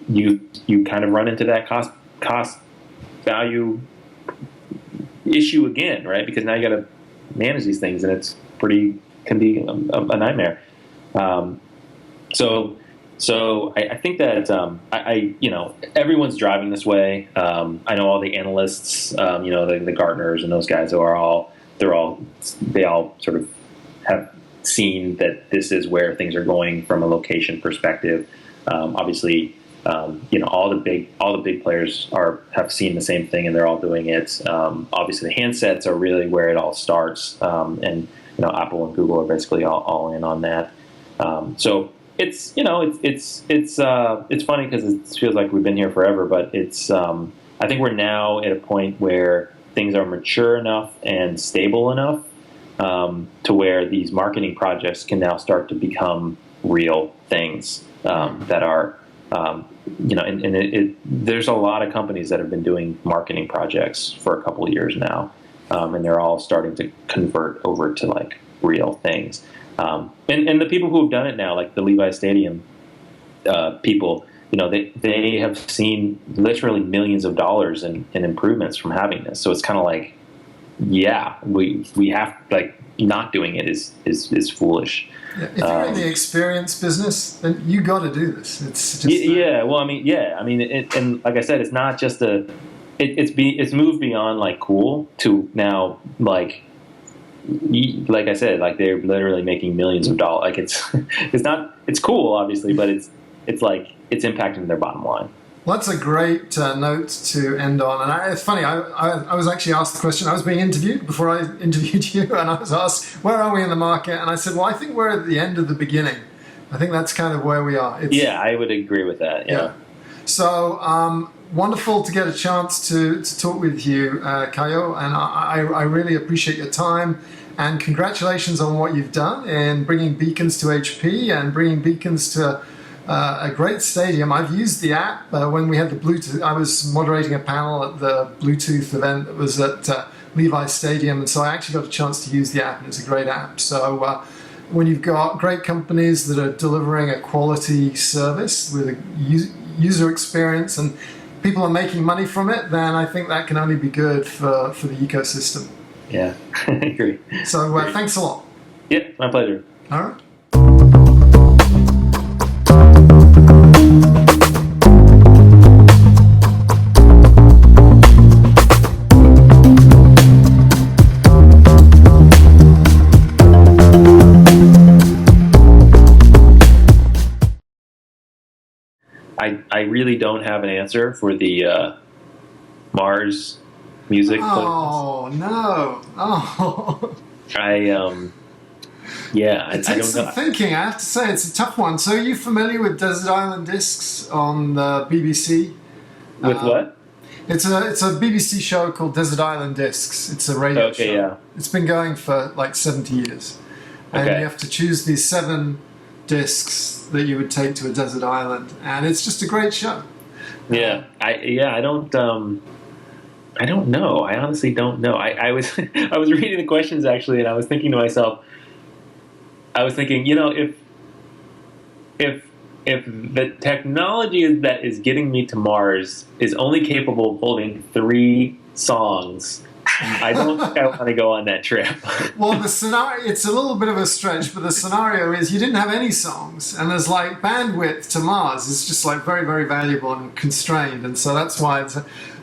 A: you kind of run into that cost value issue again, right? Because now you got to manage these things, and can be a nightmare. So I think that everyone's driving this way. I know all the analysts, the Gartners and those guys they all sort of have seen that this is where things are going from a location perspective. Obviously, all the big players have seen the same thing, and they're all doing it. Obviously, the handsets are really where it all starts, and Apple and Google are basically all in on that. So it's funny because it feels like we've been here forever, but I think we're now at a point where things are mature enough and stable enough to where these marketing projects can now start to become real things that are. There's a lot of companies that have been doing marketing projects for a couple of years now, and they're all starting to convert over to like real things. And the people who have done it now, like the Levi Stadium people, they have seen literally millions of dollars in improvements from having this. So it's kind of like, yeah, we have, like, not doing it is foolish.
B: Yeah, if you're in the experience business, then you got to do this. It's just
A: and like I said, it's not just it's moved beyond like cool to now like I said, like they're literally making millions of dollars. Like it's cool obviously, but it's like it's impacting their bottom line.
B: Well, that's a great note to end on. And it's funny, I was actually asked the question. I was being interviewed before I interviewed you, and I was asked, where are we in the market? And I said, well, I think we're at the end of the beginning. I think that's kind of where we are.
A: I would agree with that, yeah.
B: So wonderful to get a chance to talk with you, Kiyo, and I really appreciate your time. And congratulations on what you've done in bringing beacons to HP and bringing beacons to a great stadium. I've used the app when we had the Bluetooth. I was moderating a panel at the Bluetooth event that was at Levi Stadium, and so I actually got a chance to use the app, and it's a great app. So when you've got great companies that are delivering a quality service with a user experience and people are making money from it, then I think that can only be good for the ecosystem.
A: Yeah, I agree.
B: So thanks a lot.
A: Yeah, my pleasure.
B: All right.
A: I really don't have an answer for the Mars music.
B: Oh no! Oh.
A: I don't know.
B: Some thinking. I have to say, it's a tough one. So, are you familiar with Desert Island Discs on the BBC?
A: With what?
B: It's a BBC show called Desert Island Discs. It's a radio show.
A: Yeah.
B: It's been going for like 70 years, and you have to choose these 7 discs that you would take to a desert island, and it's just a great show.
A: I don't know. I honestly don't know. I was reading the questions actually, and I was thinking to myself, if the technology that is getting me to Mars is only capable of holding 3 songs, I don't think I want to go on that trip.
B: Well, the scenario, it's a little bit of a stretch, but the scenario is you didn't have any songs, and there's like bandwidth to Mars is just like very, very valuable and constrained, and so that's why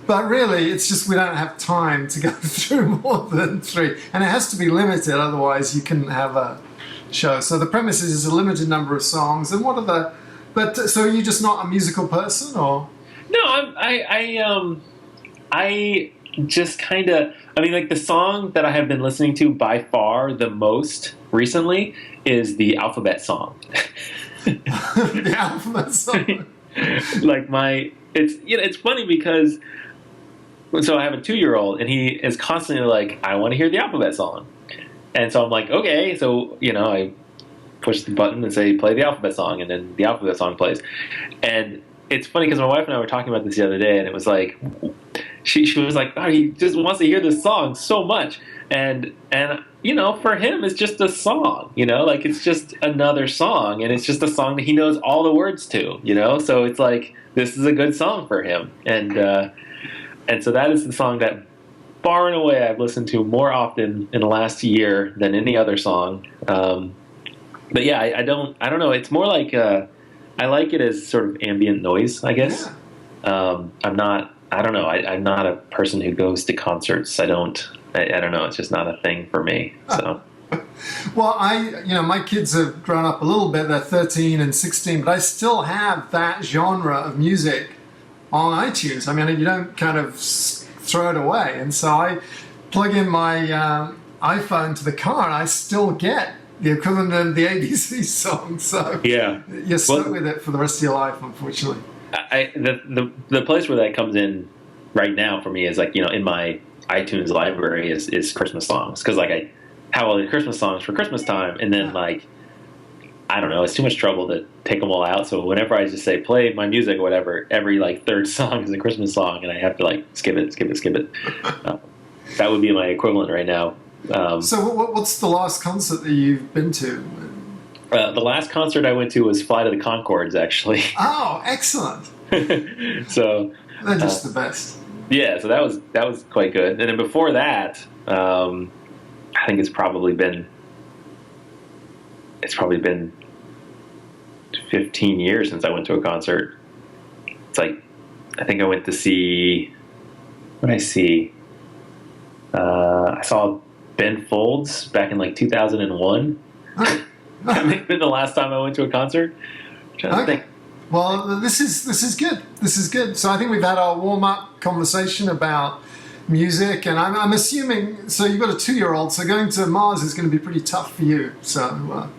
B: but really, it's just we don't have time to go through more than 3, and it has to be limited, otherwise you couldn't have a show. So the premise is a limited number of songs, and what are so are you just not a musical person, or?
A: No, just kind of, I mean, like the song that I have been listening to by far the most recently is the Alphabet song.
B: The Alphabet song.
A: Like it's funny because so I have a 2-year-old and he is constantly like, I want to hear the Alphabet song. And so I'm like, okay, so I push the button and say play the Alphabet song, and then the Alphabet song plays. And it's funny because my wife and I were talking about this the other day, and it was like she was like, oh, he just wants to hear this song so much. And for him it's just a song, like it's just another song, and it's just a song that he knows all the words to, so it's like this is a good song for him. And so that is the song that far and away I've listened to more often in the last year than any other song. But yeah, I don't know, it's more like I like it as sort of ambient noise, I guess. Yeah. I'm not a person who goes to concerts. I don't know. It's just not a thing for me. So.
B: Well, my kids have grown up a little bit. They're 13 and 16, but I still have that genre of music on iTunes. I mean, you don't kind of throw it away. And so I plug in my iPhone to the car, and I still get the equivalent of the ABC song. So
A: yeah,
B: you're stuck with it for the rest of your life, unfortunately.
A: The place where that comes in right now for me is like, in my iTunes library is Christmas songs, because like I have all the Christmas songs for Christmas time, and then like I don't know, it's too much trouble to take them all out. So whenever I just say play my music or whatever, every like third song is a Christmas song, and I have to like skip it. That would be my equivalent right now.
B: So what's the last concert that you've been to?
A: The last concert I went to was Flight of the Conchords, actually.
B: Oh, excellent!
A: So
B: they're just the best.
A: Yeah, so that was quite good. And then before that, I think it's probably been 15 years since I went to a concert. It's like I think I went to see. What did I see? I saw Ben Folds back in like 2001. That may have been the last time I went to a concert. I'm trying to think.
B: Well, this is good. This is good. So I think we've had our warm-up conversation about music, and I'm assuming. So you've got a 2-year-old, so going to Mars is going to be pretty tough for you. So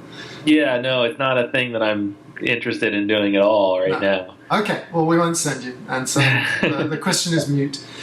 A: yeah, no, it's not a thing that I'm interested in doing at all right now.
B: Okay, well, we won't send you, and so the question is mute.